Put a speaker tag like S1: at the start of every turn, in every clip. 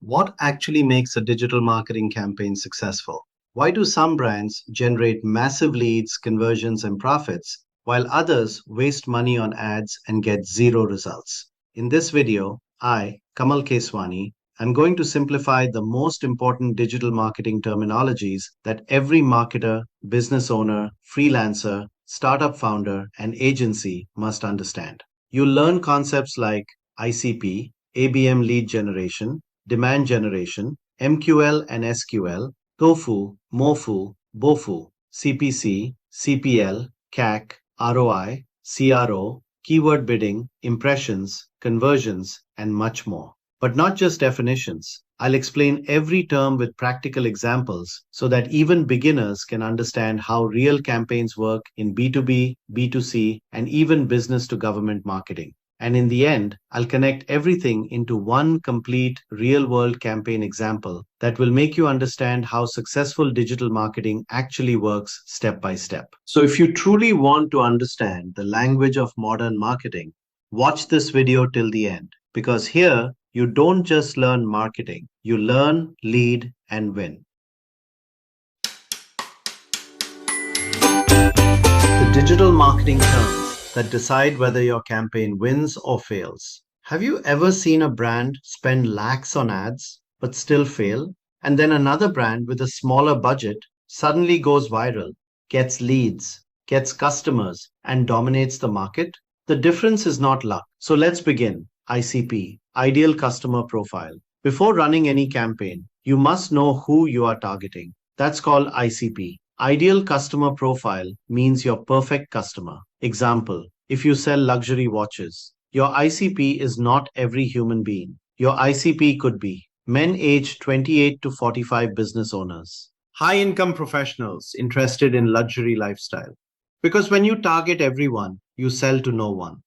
S1: What actually makes a digital marketing campaign successful? Why do some brands generate massive leads, conversions, and profits, while others waste money on ads and get zero results? In this video, Kamal Keswani, am going to simplify the most important digital marketing terminologies that every marketer, business owner, freelancer, startup founder, and agency must understand. You'll learn concepts like ICP, ABM lead generation, demand generation, MQL and SQL, TOFU, MOFU, BOFU, CPC, CPL, CAC, ROI, CRO, keyword bidding, impressions, conversions, and much more. But not just definitions. I'll explain every term with practical examples so that even beginners can understand how real campaigns work in B2B, B2C, and even business to government marketing. And in the end, I'll connect everything into one complete real world campaign example that will make you understand how successful digital marketing actually works step by step. So, if you truly want to understand the language of modern marketing, watch this video till the end because here you don't just learn marketing, you learn, lead, and win. The digital marketing terms that decide whether your campaign wins or fails. Have you ever seen a brand spend lakhs on ads but still fail? And then another brand with a smaller budget suddenly goes viral, gets leads, gets customers, and dominates the market? The difference is not luck. So let's begin. ICP, Ideal Customer Profile. Before running any campaign, you must know who you are targeting. That's called ICP. Ideal customer profile means your perfect customer. Example, if you sell luxury watches, your ICP is not every human being. Your ICP could be men aged 28 to 45 business owners, high income professionals interested in luxury lifestyle. Because when you target everyone, you sell to no one.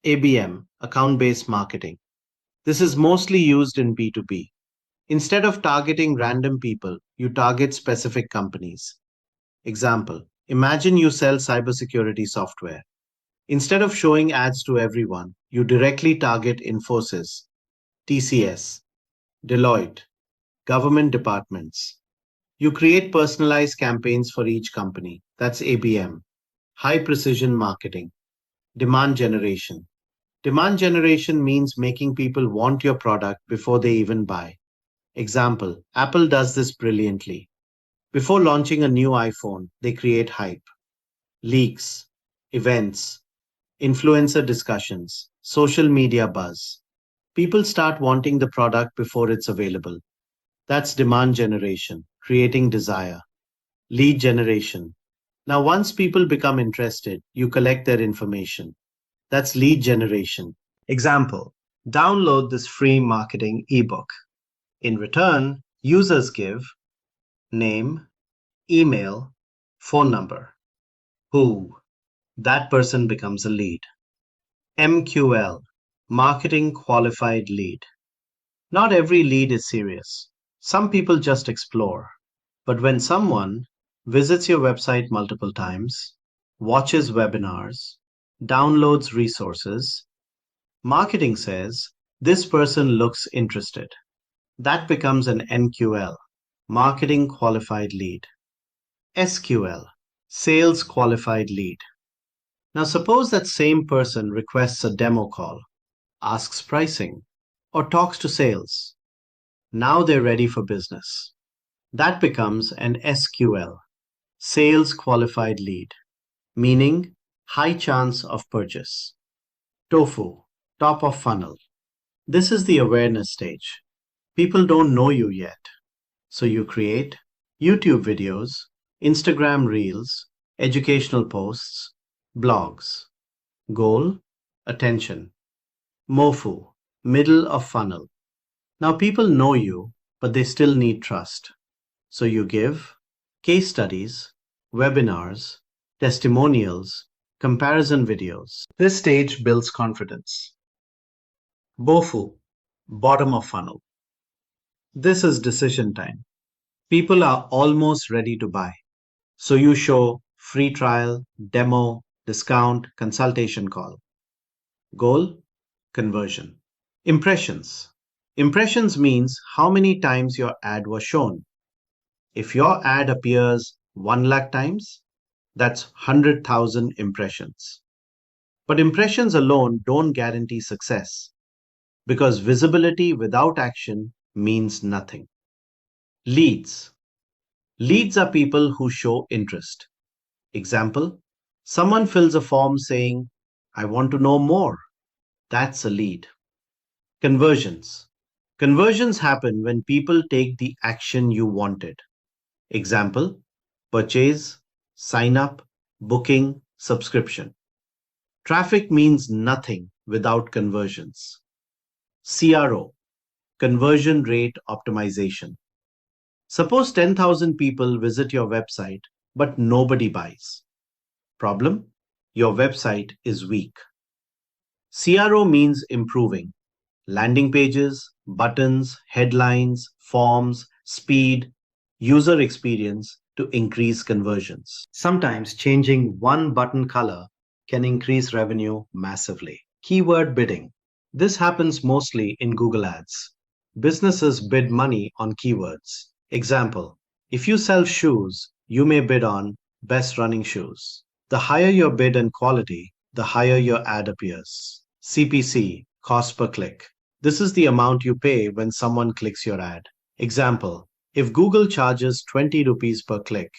S1: ABM, account based marketing. This is mostly used in B2B. Instead of targeting random people, you target specific companies. Example, imagine you sell cybersecurity software. Instead of showing ads to everyone, you directly target Infosys, TCS, Deloitte, government departments. You create personalized campaigns for each company. That's ABM. High precision marketing. Demand generation. Demand generation means making people want your product before they even buy. Example, Apple does this brilliantly. Before launching a new iPhone, they create hype. Leaks, events, influencer discussions, social media buzz. People start wanting the product before it's available. That's demand generation, creating desire. Lead generation. Now, once people become interested, you collect their information. That's lead generation. Example, download this free marketing ebook. In return, users give name, email, phone number. Who? That person becomes a lead. MQL, Marketing Qualified Lead. Not every lead is serious. Some people just explore. But when someone visits your website multiple times, watches webinars, downloads resources, marketing says, this person looks interested. That becomes an MQL, Marketing Qualified Lead. SQL, Sales Qualified Lead. Now suppose that same person requests a demo call, asks pricing, or talks to sales. Now they're ready for business. That becomes an SQL, Sales Qualified Lead, meaning high chance of purchase. TOFU, top of funnel. This is the awareness stage. People don't know you yet. So you create YouTube videos, Instagram reels, educational posts, blogs. Goal, attention. MOFU, middle of funnel. Now people know you, but they still need trust. So you give case studies, webinars, testimonials, comparison videos. This stage builds confidence. BOFU, bottom of funnel. This is decision time. People are almost ready to buy. So you show free trial, demo, discount, consultation call. Goal, conversion. Impressions. Impressions means how many times your ad was shown. If your ad appears 1 lakh times, that's 100,000 impressions. But impressions alone don't guarantee success because visibility without action means nothing. Leads. Leads are people who show interest. Example, someone fills a form saying, I want to know more. That's a lead. Conversions. Conversions happen when people take the action you wanted. Example, purchase, sign up, booking, subscription. Traffic means nothing without conversions. CRO, conversion rate optimization. Suppose 10,000 people visit your website, but nobody buys. Problem? Your website is weak. CRO means improving. Landing pages, buttons, headlines, forms, speed, user experience to increase conversions. Sometimes changing one button color can increase revenue massively. Keyword bidding. This happens mostly in Google Ads. Businesses bid money on keywords. Example, if you sell shoes, you may bid on best running shoes. The higher your bid and quality, the higher your ad appears. CPC, cost per click. This is the amount you pay when someone clicks your ad. Example, if Google charges 20 rupees per click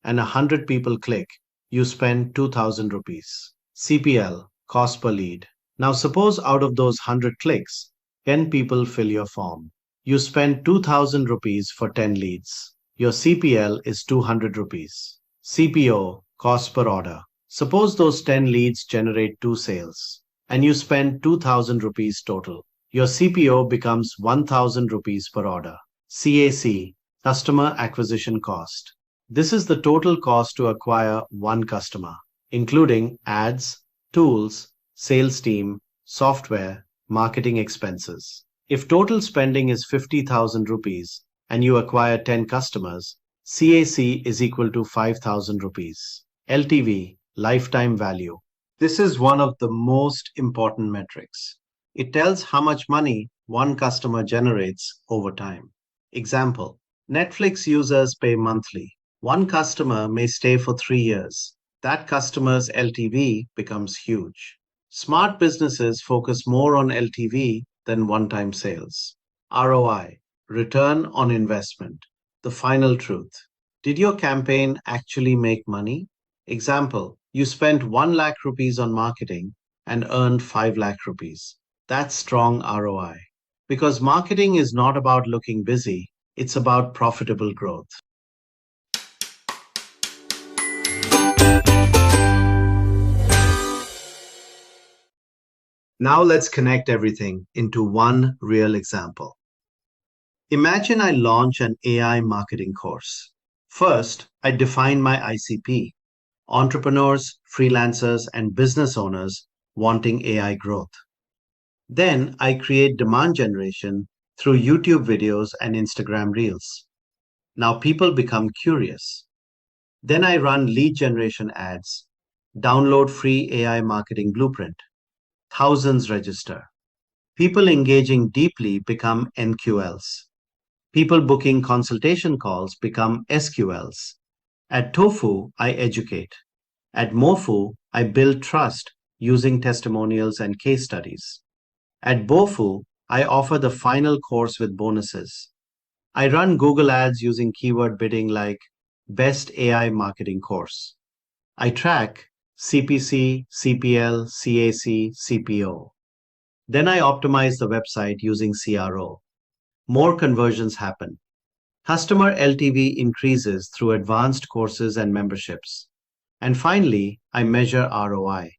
S1: and 100 people click, you spend 2000 rupees. CPL, cost per lead. Now suppose out of those 100 clicks, 10 people fill your form. You spend 2000 rupees for 10 leads. Your CPL is 200 rupees. CPO, cost per order. Suppose those 10 leads generate 2 sales and you spend 2000 rupees total. Your CPO becomes 1000 rupees per order. CAC, customer acquisition cost. This is the total cost to acquire one customer, including ads, tools, sales team, software, marketing expenses. If total spending is 50,000 rupees and you acquire 10 customers, CAC is equal to 5,000 rupees. LTV, lifetime value. This is one of the most important metrics. It tells how much money one customer generates over time. Example, Netflix users pay monthly. One customer may stay for 3 years. That customer's LTV becomes huge. Smart businesses focus more on LTV than one-time sales. ROI, return on investment. The final truth. Did your campaign actually make money? Example, you spent 1 lakh rupees on marketing and earned 5 lakh rupees. That's strong ROI. Because marketing is not about looking busy, it's about profitable growth. Now let's connect everything into one real example. Imagine I launch an AI marketing course. First, I define my ICP, entrepreneurs, freelancers, and business owners wanting AI growth. Then I create demand generation through YouTube videos and Instagram Reels. Now people become curious. Then I run lead generation ads, download free AI marketing blueprint. Thousands register. People engaging deeply become NQLs. People booking consultation calls become SQLs. At TOFU, I educate. At MOFU, I build trust using testimonials and case studies. At BOFU, I offer the final course with bonuses. I run Google Ads using keyword bidding like Best AI Marketing Course. I track CPC, CPL, CAC, CPO. Then I optimize the website using CRO. More conversions happen. Customer LTV increases through advanced courses and memberships. And finally, I measure ROI.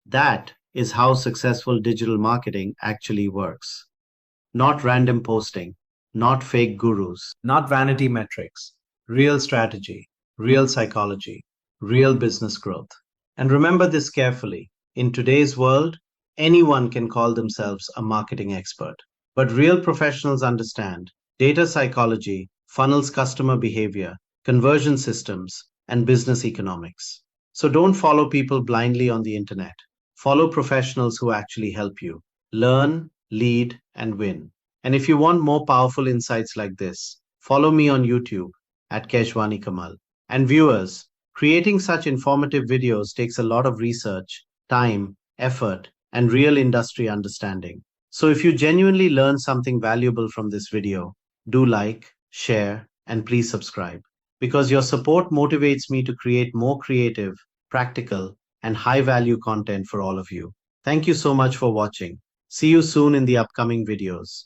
S1: That is how successful digital marketing actually works. Not random posting, not fake gurus, not vanity metrics, real strategy, real psychology, real business growth. And remember this carefully. In today's world, anyone can call themselves a marketing expert. But real professionals understand data psychology, funnels customer behavior, conversion systems, and business economics. So don't follow people blindly on the internet. Follow professionals who actually help you learn, lead, and win. And if you want more powerful insights like this, follow me on YouTube at Keswani Kamal. And viewers, creating such informative videos takes a lot of research, time, effort, and real industry understanding. So if you genuinely learn something valuable from this video, do like, share, and please subscribe. Because your support motivates me to create more creative, practical, and high value content for all of you. Thank you so much for watching. See you soon in the upcoming videos.